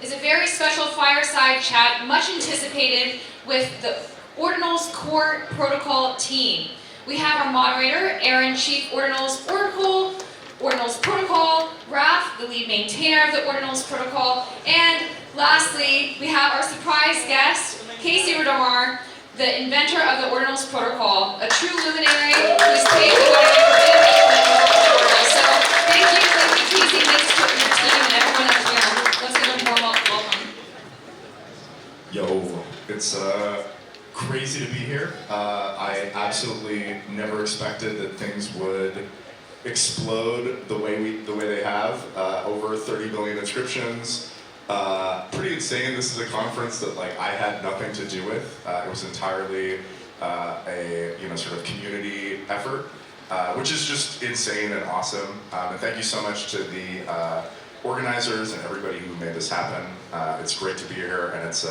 is a very special fireside chat, much anticipated, with the Ordinals core protocol team. We have our moderator, Aaron, Chief Ordinals Oracle, Ordinals Protocol, Raph, the lead maintainer of the Ordinals Protocol, and lastly, we have our surprise guest, Casey Rodarmor, the inventor of the Ordinals Protocol, a true luminary who's paved the way for innovation in the world. So thank you, Casey, thanks for your team and everyone that's here. Let's give them more welcome. Yo, it's crazy to be here. I absolutely never expected that things would explode the way they have. Over 30 billion inscriptions. Pretty insane. This is a conference that I had nothing to do with. It was entirely a sort of community effort, which is just insane and awesome. And thank you so much to the organizers and everybody who made this happen. It's great to be here, and it's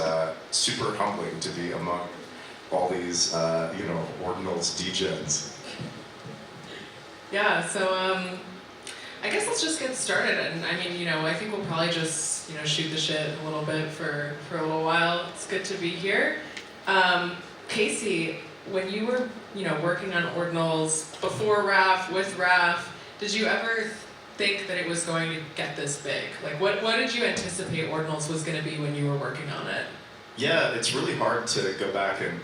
super humbling to be among all these Ordinals degens. Yeah, so I guess let's just get started. And I mean, I think we'll probably just shoot the shit a little bit for a little while. It's good to be here. Casey, when you were working on Ordinals before Raph, with Raph, did you ever think that it was going to get this big? What did you anticipate Ordinals was going to be when you were working on it? Yeah, it's really hard to go back and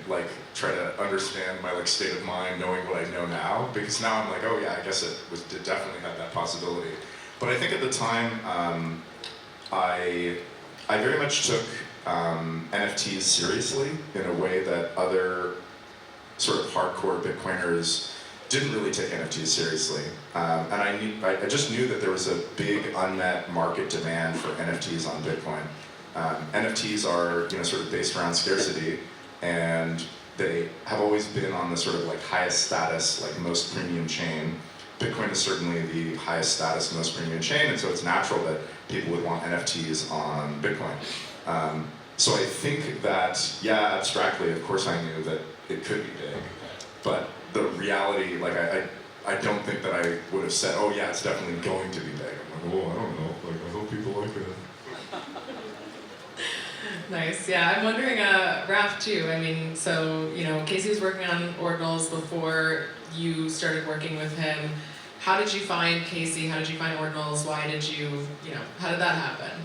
try to understand my state of mind, knowing what I know now, because now I'm oh yeah, I guess it definitely had that possibility. But I think at the time, I very much took NFTs seriously in a way that other sort of hardcore Bitcoiners didn't really take NFTs seriously. And I just knew that there was a big unmet market demand for NFTs on Bitcoin. NFTs are sort of based around scarcity, and they have always been on the sort of highest status, most premium chain. Bitcoin is certainly the highest status, most premium chain, and so it's natural that people would want NFTs on Bitcoin. So I think that, yeah, abstractly, of course I knew that it could be big, but the reality, I don't think that I would have said, oh yeah, it's definitely going to be big. I'm oh, I don't know, I hope people like it. Nice, yeah. I'm wondering, Raph too. I mean, so, Casey was working on Ordinals before you started working with him. How did you find Casey? How did you find Ordinals? Why did you, how did that happen?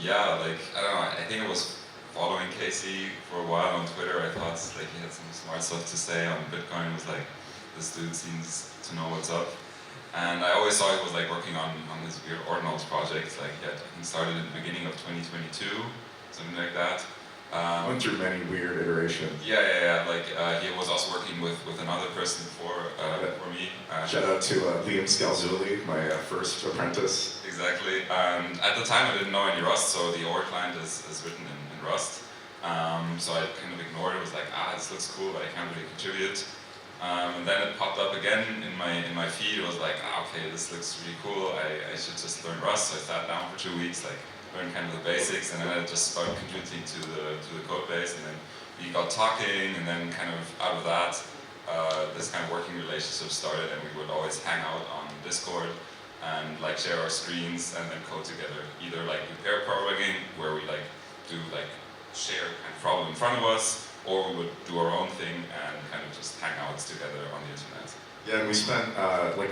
Yeah, I don't know, I think I was following Casey for a while on Twitter. I thought he had some smart stuff to say on Bitcoin. It was this dude seems to know what's up. And I always thought he was working on this weird Ordinals project. He started in the beginning of 2022, something like that. Went through many weird iterations. Yeah. He was also working with another person before me. Shout out to Liam Scalzulli, my first apprentice. Exactly. At the time I didn't know any Rust, so the OR client is written in Rust. So I kind of ignored it. It was this looks cool, but I can't really contribute. And then it popped up again in my feed. It was okay, this looks really cool. I should just learn Rust. So I sat down for 2 weeks, learned kind of the basics, and then I just started contributing to the code base. And then we got talking, and then kind of out of that, this kind of working relationship started, and we would always hang out on Discord and share our screens and then code together. Either do pair programming, where we do share kind of problem in front of us, or we would do our own thing and kind of just hang out together on the internet. Yeah, and we spent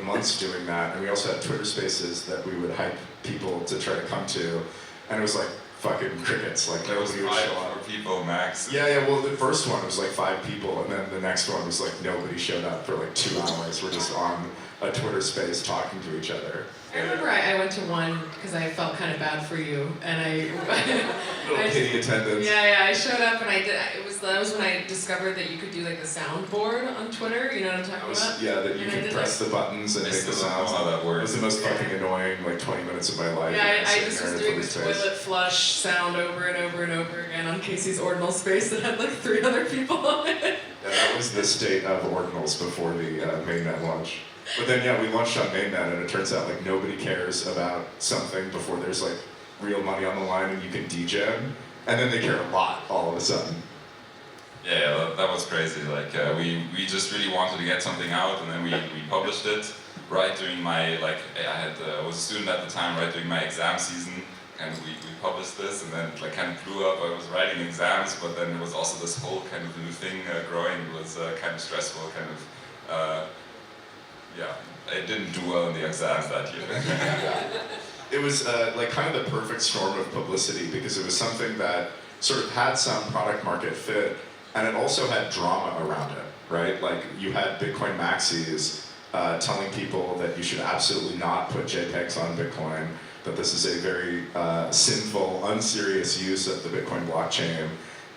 months doing that, and we also had Twitter Spaces that we would hype people to try to come to, and it was fucking crickets. There was 5 people max. Yeah. Well, the first one was 5 people, and then the next one was nobody showed up for 2 hours. We're just on a Twitter Space talking to each other. I remember I went to one because I felt kind of bad for you, and Little pity attendance. Yeah, I showed up and that was when I discovered that you could do the soundboard on Twitter. You know what I'm talking about? Yeah, that you can press the buttons and make the sounds. How that works. It was the most fucking annoying 20 minutes of my life. Yeah, I just was doing the toilet flush sound over and over and over again on Casey's Ordinal space that had 3 other people on it. Yeah, that was the state of Ordinals before the mainnet launch. But then, yeah, we launched on mainnet, and it turns out nobody cares about something before there's real money on the line and you can degen, and then they care a lot all of a sudden. Yeah, that was crazy. We just really wanted to get something out, and then we published it right during my I was a student at the time, right during my exam season. kind of we published this, and then it like kind of blew up. I was writing exams, but then there was also this whole kind of new thing growing. It was kind of stressful, kind of yeah. I didn't do well in the exams that year. It was like kind of the perfect storm of publicity because it was something that sort of had some product market fit, and it also had drama around it, right? Like you had Bitcoin maxis telling people that you should absolutely not put JPEGs on Bitcoin, that this is a very sinful, unserious use of the Bitcoin blockchain.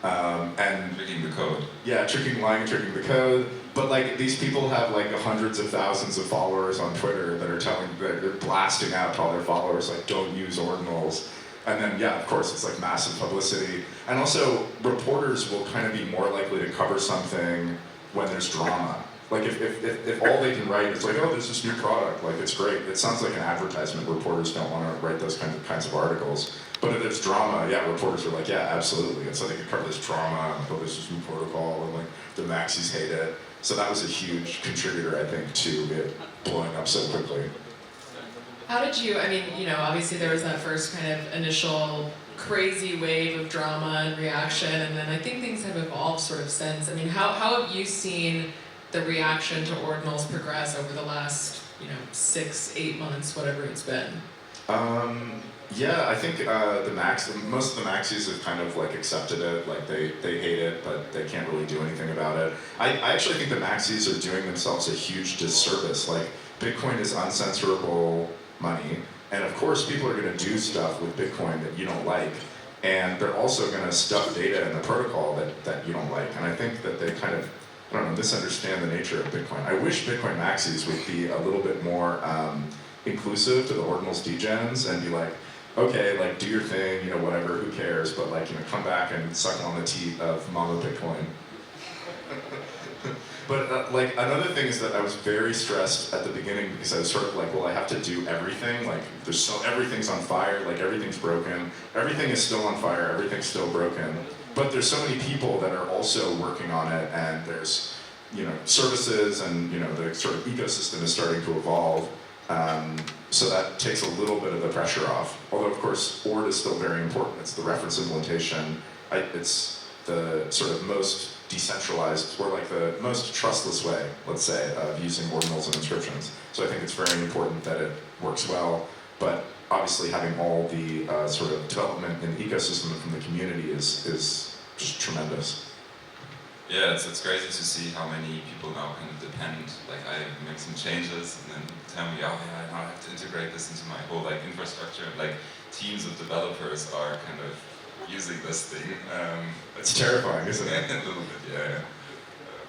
And Tricking the code. yeah, lying, tricking the code. But like these people have like hundreds of thousands of followers on Twitter that are they're blasting out to all their followers like don't use ordinals. And then yeah, of course it's like massive publicity. And also reporters will kind of be more likely to cover something when there's drama. Like if all they can write is like, oh, there's this new product, like it's great. It sounds like an advertisement. Reporters don't want to write those kinds of articles. But if there's drama, yeah, reporters are like, yeah, absolutely. And so they can cover this drama, and oh, there's this new protocol, and like the maxis hate it. So that was a huge contributor, I think, to it blowing up so quickly. How did you, I mean, you know, obviously there was that first kind of initial crazy wave of drama and reaction, and then I think things have evolved sort of since. I mean, how have you seen the reaction to ordinals progress over the last, 6-8 months, whatever it's been? Yeah, I think most of the maxis have kind of like accepted it, like they hate it, but they can't really do anything about it. I actually think the maxis are doing themselves a huge disservice. Like Bitcoin is uncensorable money, and of course people are going to do stuff with Bitcoin that you don't like, and they're also going to stuff data in the protocol that you don't like. And I think that they kind of, I don't know, misunderstand the nature of Bitcoin. I wish Bitcoin maxis would be a little bit more inclusive to the ordinals degens and be like, okay, like do your thing, whatever, who cares, but like, come back and suck on the teeth of Mama Bitcoin. But like another thing is that I was very stressed at the beginning because I was sort of like, well, I have to do everything. Like everything's on fire, like everything's broken. Everything is still on fire, everything's still broken. But there's so many people that are also working on it, and there's, services, and the sort of ecosystem is starting to evolve. So that takes a little bit of the pressure off. Although, of course, ORD is still very important. It's the reference implementation. It's the sort of most decentralized, or like the most trustless way, let's say, of using ordinals and inscriptions. So I think it's very important that it works well. But obviously, having all the sort of development in the ecosystem from the community is just tremendous. Yeah, it's crazy to see how many people now kind of depend. Like I make some changes and then tell me, oh yeah, I now have to integrate this into my whole like infrastructure. Like teams of developers are kind of using this thing. It's terrifying, isn't it? A little bit, yeah.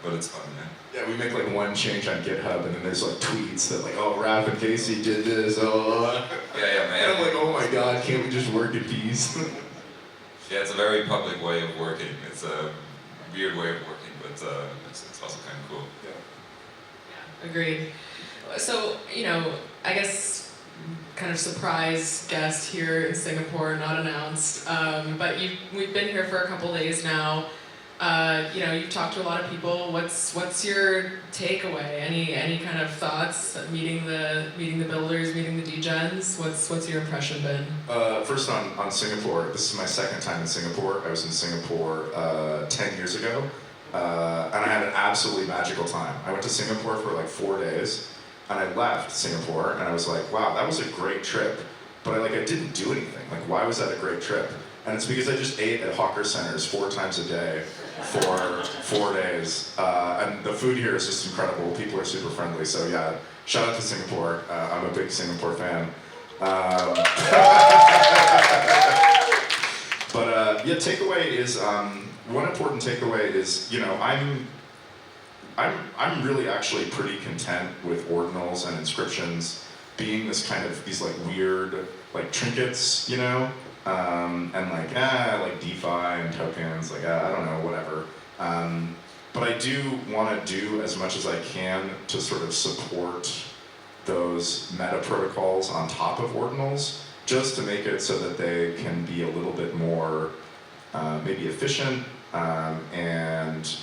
But it's fun, yeah. Yeah, we make like one change on GitHub, and then there's like tweets that like, oh, Raph and Casey did this, oh. Yeah, man. And I'm like, oh my god, can't we just work in peace? Yeah, it's a very public way of working. It's a weird way of working, but it's also kind of cool. Yeah, agreed. So, I guess kind of surprise guest here in Singapore, not announced, but we've been here for a couple days now. You've talked to a lot of people. What's your takeaway? Any kind of thoughts? Meeting the builders, meeting the degens. What's your impression been? First on Singapore. This is my second time in Singapore. I was in Singapore 10 years ago, and I had an absolutely magical time. I went to Singapore for like 4 days, and I left Singapore, and I was like, wow, that was a great trip. But I didn't do anything. Like, why was that a great trip? And it's because I just ate at hawker centers 4 times a day for 4 days. And the food here is just incredible. People are super friendly. So yeah, shout out to Singapore. I'm a big Singapore fan. Yeah, takeaway is, one important takeaway is, I'm really actually pretty content with ordinals and inscriptions being this kind of, these like weird, like trinkets, and like DeFi and tokens, like I don't know, whatever. But I do want to do as much as I can to sort of support those meta protocols on top of ordinals, just to make it so that they can be a little bit more maybe efficient and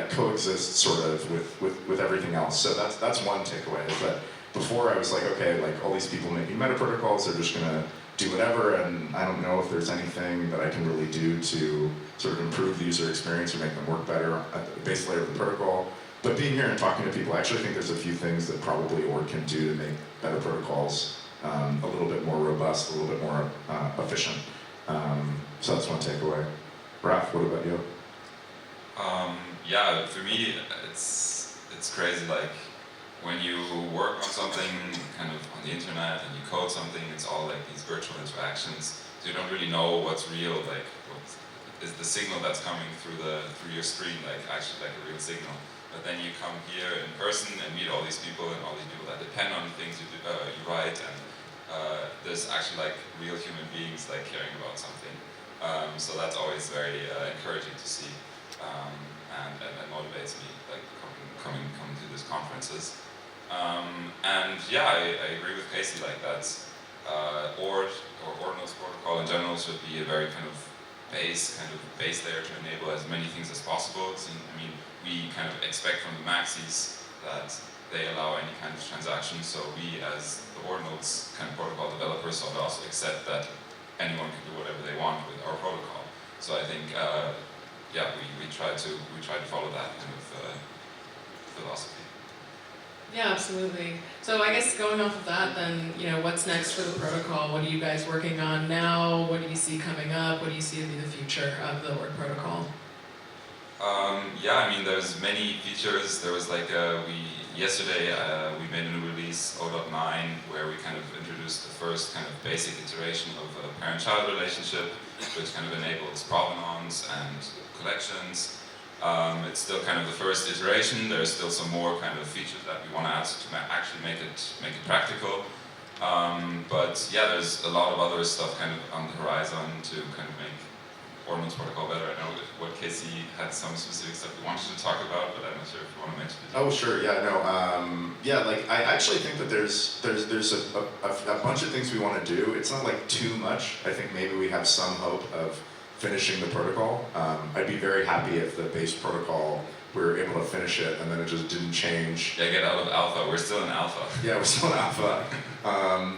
coexist sort of with everything else. So that's one takeaway, is that before I was like, okay, like all these people making meta protocols, they're just gonna do whatever, and I don't know if there's anything that I can really do to sort of improve the user experience or make them work better at the base layer of the protocol. But being here and talking to people, I actually think there's a few things that probably Ord can do to make better protocols a little bit more robust, a little bit more efficient. So that's one takeaway. Raph, what about you? Yeah, for me, it's crazy. Like when you work on something kind of on the internet and you code something, it's all like these virtual interactions. So you don't really know what's real, like what is the signal that's coming through your screen, like actually like a real signal. But then you come here in person and meet all these people and all these people that depend on things you write, and there's actually like real human beings like caring about something. So that's always very encouraging to see, and motivates me like coming to these conferences. And yeah, I agree with Casey, like that Ord or Ordinals protocol in general should be a very kind of base layer to enable as many things as possible. So, I mean, we kind of expect from the maxis that they allow any kind of transaction, so we as the Ordinals kind of protocol developers sort of also accept that anyone can do whatever they want with our protocol. So I think yeah, we try to follow that kind of philosophy. Yeah, absolutely. So I guess going off of that, then, you know, what's next for the protocol? What are you guys working on now? What do you see coming up? What do you see to be the future of the Ord protocol? Yeah, I mean, there's many features. There was like yesterday we made a new release 0.9 where we kind of introduced the first kind of basic iteration of a parent-child relationship, which kind of enables provenance and collections. It's still kind of the first iteration. There's still some more kind of features that we want to add to actually make it practical. But yeah, there's a lot of other stuff kind of on the horizon to kind of make Ordinals protocol better. I know what Casey had some specific stuff he wanted to talk about, but I'm not sure if you want to mention it. Oh, sure. Yeah, no. Yeah, like I actually think that there's a bunch of things we want to do. It's not like too much. I think maybe we have some hope of finishing the protocol. I'd be very happy if the base protocol, we were able to finish it and then it just didn't change. Yeah, get out of alpha. We're still in alpha. Yeah, we're still in alpha.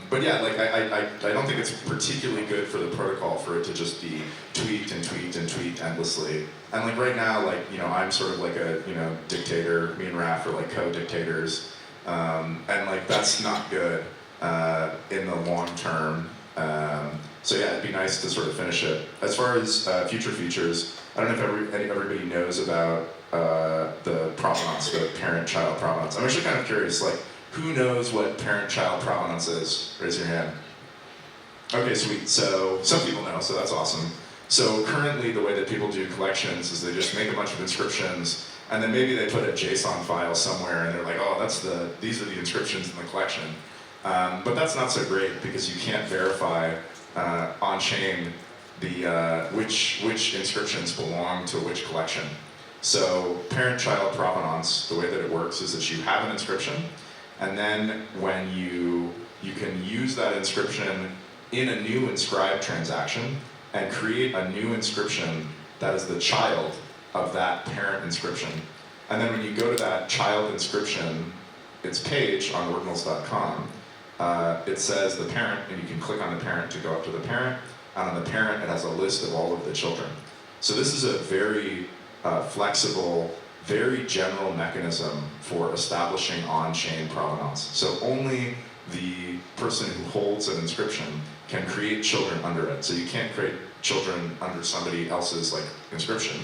But yeah, like I don't think it's particularly good for the protocol for it to just be tweaked and tweaked and tweaked endlessly. And like right now, like, you know, I'm sort of like a, you know, dictator. Me and Raph are like co-dictators. And like that's not good in the long term. So yeah, it'd be nice to sort of finish it. As far as future features, I don't know if everybody knows about the provenance, the parent-child provenance. I'm actually kind of curious, like, who knows what parent-child provenance is? Raise your hand. Okay, sweet. So some people know, so that's awesome. So currently the way that people do collections is they just make a bunch of inscriptions, and then maybe they put a JSON file somewhere, and they're like, oh, these are the inscriptions in the collection. But that's not so great because you can't verify on-chain which inscriptions belong to which collection. So parent-child provenance, the way that it works is that you have an inscription, and then when you can use that inscription in a new inscribed transaction and create a new inscription that is the child of that parent inscription. And then when you go to that child inscription, its page on ordinals.com, it says the parent, and you can click on the parent to go up to the parent, and on the parent it has a list of all of the children. So this is a very flexible, very general mechanism for establishing on-chain provenance. So only the person who holds an inscription can create children under it. So you can't create children under somebody else's like inscription.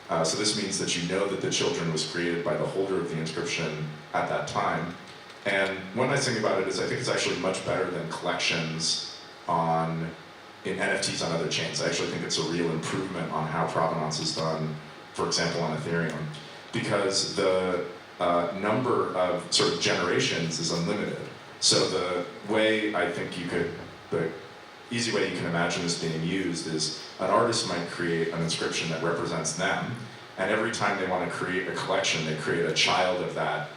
So this means that you know that the children was created by the holder of the inscription at that time. And one nice thing about it is I think it's actually much better than collections in NFTs on other chains. I actually think it's a real improvement on how provenance is done, for example, on Ethereum, because the number of sort of generations is unlimited. So the way I think the easy way you can imagine this being used is an artist might create an inscription that represents them, and every time they want to create a collection, they create a child of that,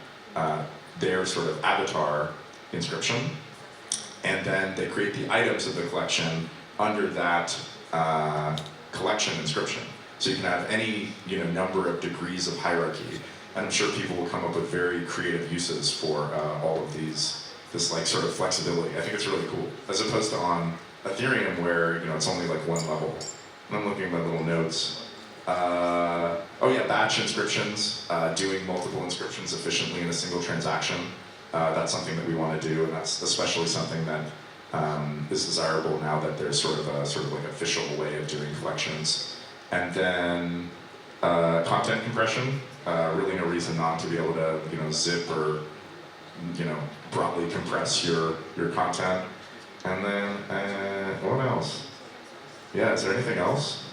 their sort of avatar inscription, and then they create the items of the collection under that collection inscription. So you can have any number of degrees of hierarchy, and I'm sure people will come up with very creative uses for all of these this like sort of flexibility. I think it's really cool, as opposed to on Ethereum where it's only like one level. And I'm looking at my little notes. Oh yeah, batch inscriptions, doing multiple inscriptions efficiently in a single transaction. That's something that we want to do, and that's especially something that is desirable now that there's sort of like official way of doing collections. And then content compression. Really no reason not to be able to zip or broadly compress your content. And then what else? Yeah, is there anything else?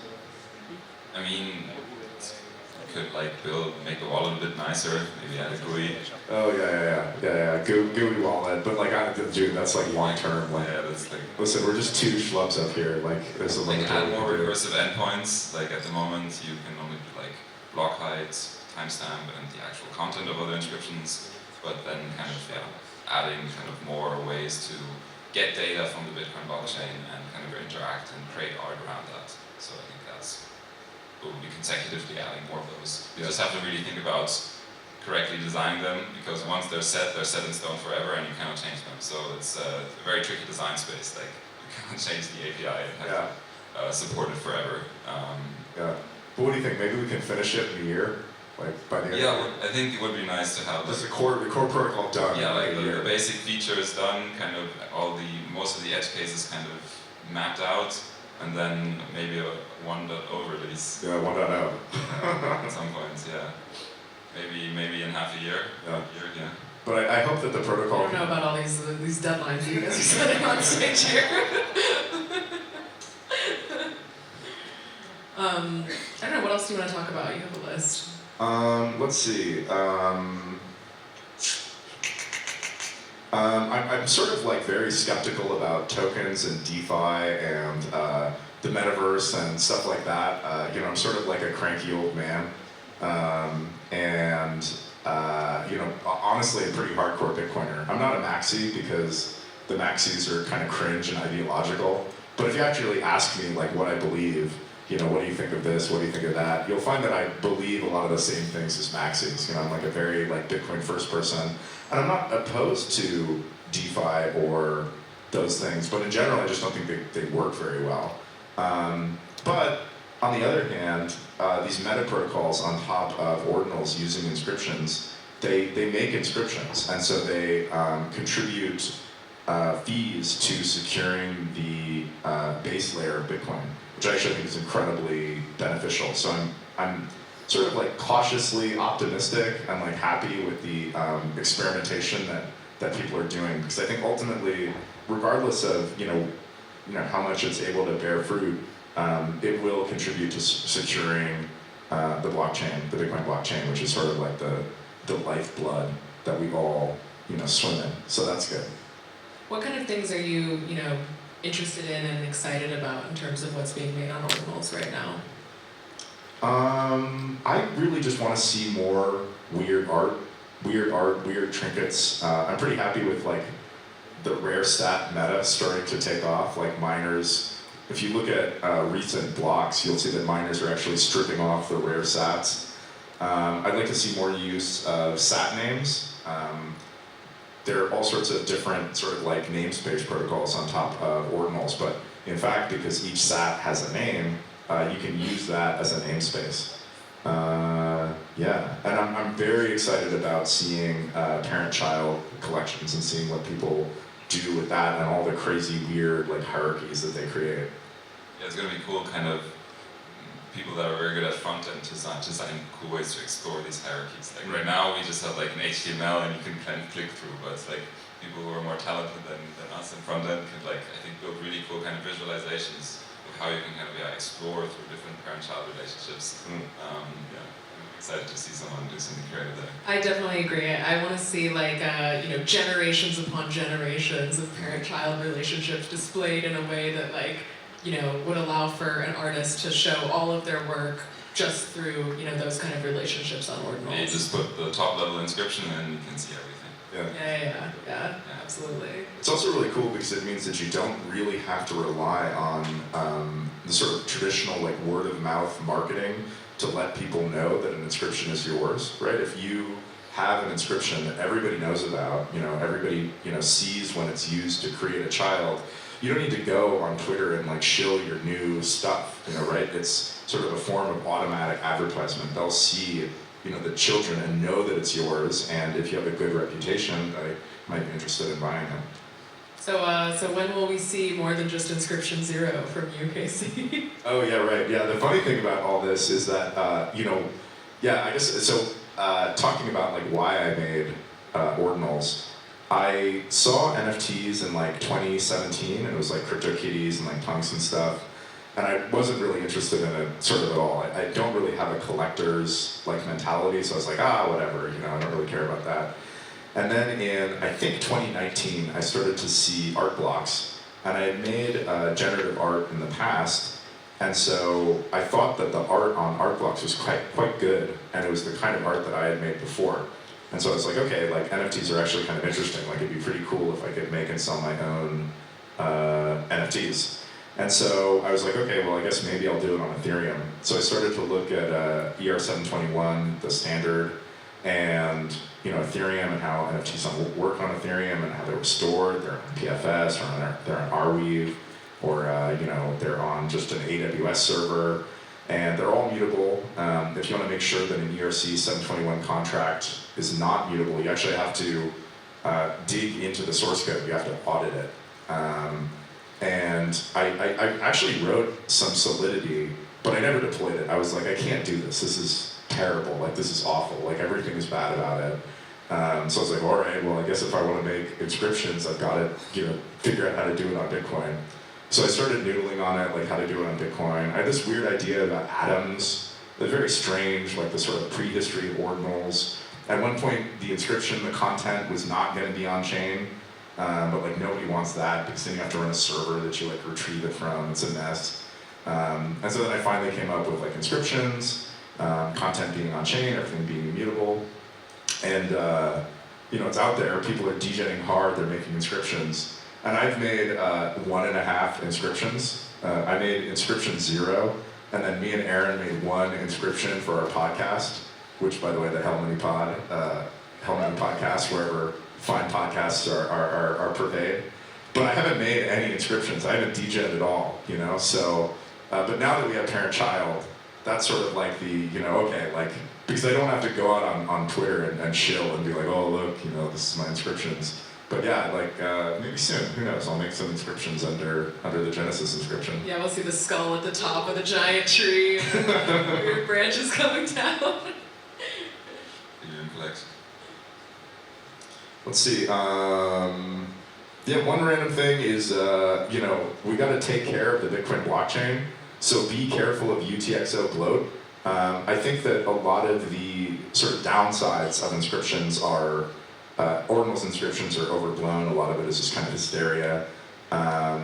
I mean, you could like make the wallet a bit nicer, maybe add a GUI. Oh yeah. GUI wallet, but like dude, that's like long term. Like, Yeah, that's like. listen, we're just two schlubs up here. Like there's a Like limit. add more recursive endpoints. Like at the moment, you can only do like block height, timestamp, and the actual content of other inscriptions. But then kind of adding kind of more ways to get data from the Bitcoin blockchain and kind of interact and create art around that. So I think we'll be consecutively adding more of those. You just have to really think about correctly designing them, because once they're set in stone forever and you cannot change them. So it's a very tricky design space. Like you cannot change the API and have support it forever. Yeah. But what do you think? Maybe we can finish it in a year, like by the end. Yeah, I think it would be nice to have Just the core protocol done. Yeah, like in a year. the basic feature is done, kind of most of the edge cases kind of mapped out, and then maybe a 1.0 release. Yeah, 1.0. At some point, yeah. Maybe in half a year. Yeah. But I hope that the I protocol. don't know about all these deadlines you guys are setting on stage here. I don't know, what else do you want to talk about? You have a list. Let's see. I'm sort of like very skeptical about tokens and DeFi and the metaverse and stuff like that. I'm sort of like a cranky old man. Honestly, a pretty hardcore Bitcoiner. I'm not a maxi because the maxis are kind of cringe and ideological. But if you actually ask me like what I believe, what do you think of this? What do you think of that? You'll find that I believe a lot of the same things as maxis. I'm like a very like Bitcoin first person, and I'm not opposed to DeFi or those things. But in general, I just don't think they work very well. But on the other hand, these meta protocols on top of Ordinals using inscriptions, they make inscriptions, and so they contribute fees to securing the base layer of Bitcoin, which I actually think is incredibly beneficial. So I'm sort of like cautiously optimistic and like happy with the experimentation that people are doing, because I think ultimately, regardless of how much it's able to bear fruit, it will contribute to securing the blockchain, the Bitcoin blockchain, which is sort of like the lifeblood that we all swim in. So that's good. What kind of things are you, interested in and excited about in terms of what's being made on Ordinals right now? I really just want to see more weird art, weird trinkets. I'm pretty happy with like the rare stat meta starting to take off. Like miners, if you look at recent blocks, you'll see that miners are actually stripping off the rare sats. I'd like to see more use of sat names. There are all sorts of different sort of like namespace protocols on top of Ordinals, but in fact, because each sat has a name, you can use that as a namespace. And I'm very excited about seeing parent-child collections and seeing what people do with that and all the crazy weird like hierarchies that they create. Yeah, it's gonna be cool, kind of people that are very good at front end to design cool ways to explore these hierarchies. Like right now, we just have like an HTML and you can kind of click through, but it's like people who are more talented than us in front end can like I think build really cool kind of visualizations of how you can kind of explore through different parent-child relationships. I'm excited to see someone do something creative there. I definitely agree. I want to see like generations upon generations of parent-child relationships displayed in a way that like would allow for an artist to show all of their work just through those kind of relationships on Ordinals. You just put the top level inscription and you can see everything. Yeah, absolutely. It's also really cool because it means that you don't really have to rely on the sort of traditional like word of mouth marketing to let people know that an inscription is yours, right? If you have an inscription that everybody knows about, everybody, sees when it's used to create a child, you don't need to go on Twitter and like shill your new stuff, right? It's sort of a form of automatic advertisement. They'll see, the children and know that it's yours, and if you have a good reputation, they might be interested in buying them. So when will we see more than just Inscription 0 from you, Casey? Oh yeah, right. Yeah, the funny thing about all this is that, I guess, so talking about like why I made Ordinals, I saw NFTs in like 2017, and it was like CryptoKitties and like punks and stuff, and I wasn't really interested in it sort of at all. I don't really have a collector's like mentality, so I was like, whatever, I don't really care about that. And then in, I think 2019, I started to see art blocks, and I had made generative art in the past, and so I thought that the art on art blocks was quite good, and it was the kind of art that I had made before. And so I was like, okay, like NFTs are actually kind of interesting. Like it'd be pretty cool if I could make and sell my own NFTs. And so I was like, okay, well I guess maybe I'll do it on Ethereum. So I started to look at ER721, the standard, and Ethereum and how NFTs work on Ethereum and how they were stored. They're on PFS or they're on Arweave, or they're on just an AWS server, and they're all mutable. If you want to make sure that an ERC 721 contract is not mutable, you actually have to dig into the source code. You have to audit it. And I actually wrote some Solidity, but I never deployed it. I was like, I can't do this. This is terrible. Like, this is awful. Like, everything is bad about it. So I was like, all right, well, I guess if I want to make inscriptions, I've got to, figure out how to do it on Bitcoin. So I started noodling on it, like how to do it on Bitcoin. I had this weird idea about atoms. It was very strange, like the sort of prehistory of ordinals. At one point, the inscription, the content was not going to be on chain, but like nobody wants that because then you have to run a server that you like retrieve it from. It's a mess. And so then I finally came up with like inscriptions, content being on chain, everything being immutable, and it's out there. People are degenerating hard. They're making inscriptions, and I've made 1.5 inscriptions. I made Inscription 0, and then me and Aaron made 1 inscription for our podcast, which, by the way, the Hellmany podcast, wherever fine podcasts are purveyed. But I haven't made any inscriptions. I haven't degenerated at all, So, but now that we have parent-child, that's sort of like the, okay, like, because I don't have to go out on Twitter and chill and be like, oh, look, this is my inscriptions. But yeah, like, maybe soon, who knows, I'll make some inscriptions under the Genesis inscription. Yeah, we'll see the skull at the top of the giant tree and the weird branches coming down. You're in collection. Let's see, one random thing is, we got to take care of the Bitcoin blockchain, so be careful of UTXO bloat. I think that a lot of the sort of downsides of inscriptions are, Ordinals inscriptions are overblown. A lot of it is just kind of hysteria. I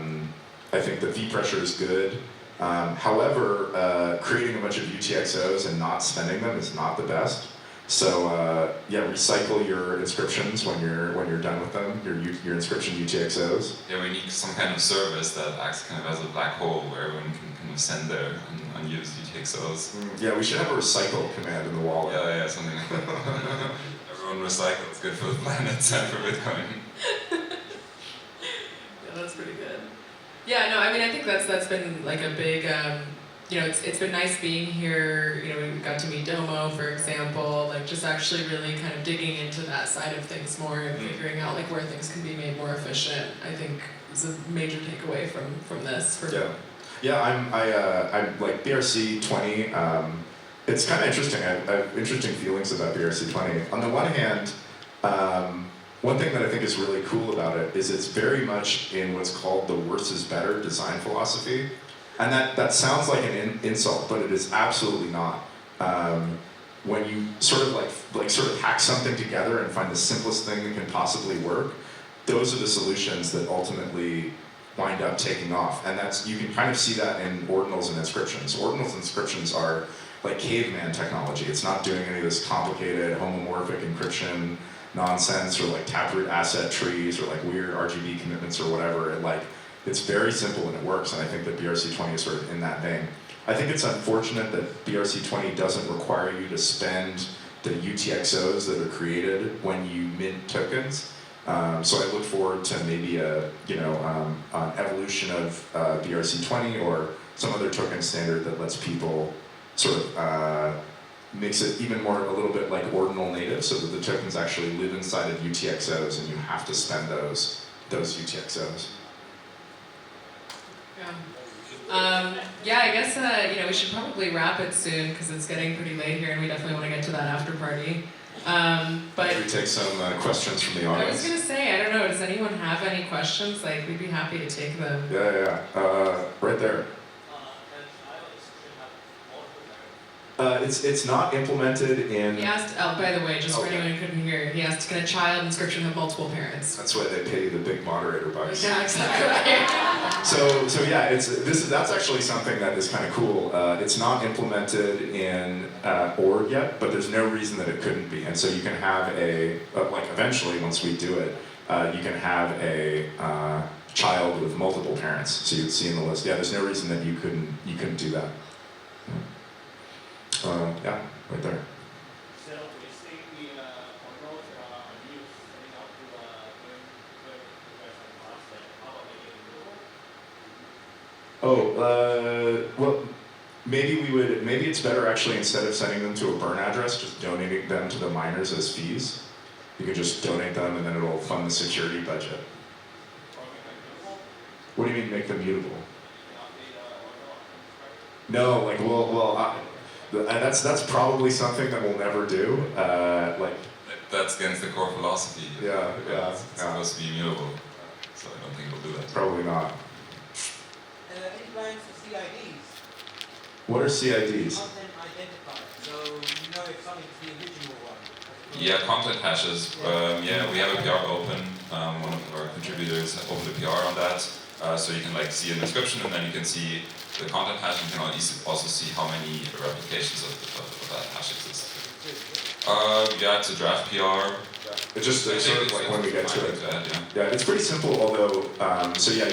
think the V pressure is good. However, creating a bunch of UTXOs and not spending them is not the best. So recycle your inscriptions when you're done with them. Your inscription UTXOs. Yeah, we need some kind of service that acts kind of as a black hole where everyone can kind of send their unused UTXOs. Yeah, we should have a recycle command in the wallet. Yeah, something like that. Everyone recycles, good for the planet and for Bitcoin. Yeah, that's pretty good. Yeah, no, I mean, I think that's been like a big, it's been nice being here. We got to meet Domo, for example, like just actually really kind of digging into that side of things more and figuring out like where things can be made more efficient. I think is a major takeaway from this. I'm like BRC 20. It's kind of interesting. I have interesting feelings about BRC 20. On the one hand, one thing that I think is really cool about it is it's very much in what's called the worse is better design philosophy. And that sounds like an insult, but it is absolutely not. When you sort of hack something together and find the simplest thing that can possibly work, those are the solutions that ultimately wind up taking off. And you can kind of see that in Ordinals and Inscriptions. Ordinals and Inscriptions are like caveman technology. It's not doing any of this complicated homomorphic encryption nonsense or like taproot asset trees or like weird RGB commitments or whatever. It's very simple and it works, and I think that BRC20 is sort of in that vein. I think it's unfortunate that BRC20 doesn't require you to spend the UTXOs that are created when you mint tokens. So I look forward to maybe an evolution of BRC20 or some other token standard that lets people sort of makes it even more a little bit like ordinal native, so that the tokens actually live inside of UTXOs and you have to spend those UTXOs. Yeah, I guess we should probably wrap it soon because it's getting pretty late here, and we definitely want to get to that after party. But Should we take some questions from the I audience? was gonna say, I don't know, does anyone have any questions? Like, we'd be happy to take them. Yeah. Right there. It's not implemented in. He asked, by the way, just for anyone who couldn't hear, he asked, can a child inscription have multiple parents? That's why they pay the big moderator bucks. Yeah, exactly. So yeah, that's actually something that is kind of cool. It's not implemented in org yet, but there's no reason that it couldn't be. And so you can have eventually once we do it, you can have a child with multiple parents. So you'd see in the list. Yeah, there's no reason that you couldn't do that. Yeah, right there. So we see the Ordinals are used setting up to doing how about making it Well, maybe it's better actually, instead of sending them to a burn address, just donating them to the miners as fees. You can just donate them and then it'll fund the security budget. What do you mean make them mutable? No, that's probably something that we'll never do. That's against the core philosophy. Yeah. It's supposed to be immutable, so I don't think we'll do that. Probably not. Any plans for CIDs? What are CIDs? Content identifier. So you know if something's the original one. Yeah, content hashes. Yeah, we have a PR open. One of our contributors opened a PR on that, so you can see an inscription, and then you can see the content hash, and you can also see how many replications of that hash exist. Yeah, it's a draft PR. It's sort of like when we get to it. Yeah. Yeah, it's pretty simple, although,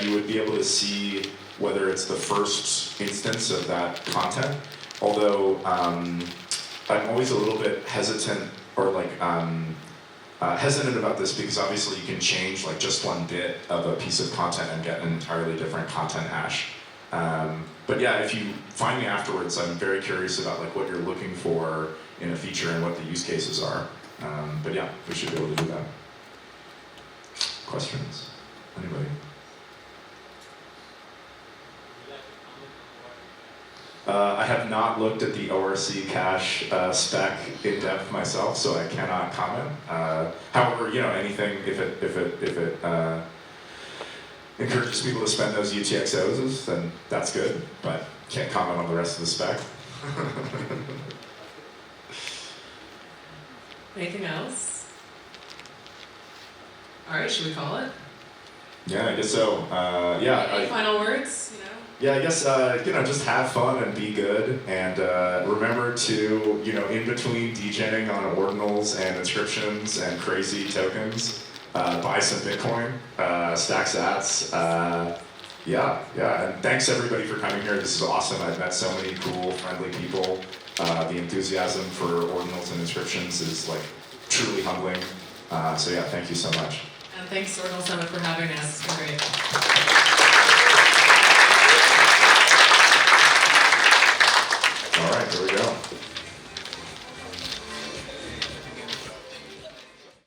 you would be able to see whether it's the first instance of that content. Although, I'm always a little bit hesitant hesitant about this, because obviously you can change just one bit of a piece of content and get an entirely different content hash. But yeah, if you find me afterwards, I'm very curious about what you're looking for in a feature and what the use cases are. But yeah, we should be able to do that. Questions? Anybody? I have not looked at the ORC cache spec in depth myself, so I cannot comment. However, anything if it encourages people to spend those UTXOs, then that's good. But can't comment on the rest of the spec. Anything else? All right, should we call it? Yeah, I guess so. Any final words? Yeah, I guess just have fun and be good, and remember to in between degenning on ordinals and inscriptions and crazy tokens, buy some Bitcoin, stack sats. And thanks everybody for coming here. This is awesome. I've met so many cool, friendly people. The enthusiasm for ordinals and inscriptions is truly humbling. So yeah, thank you so much. And thanks Ordinal Summit for having us. It's been great. All right, here we go.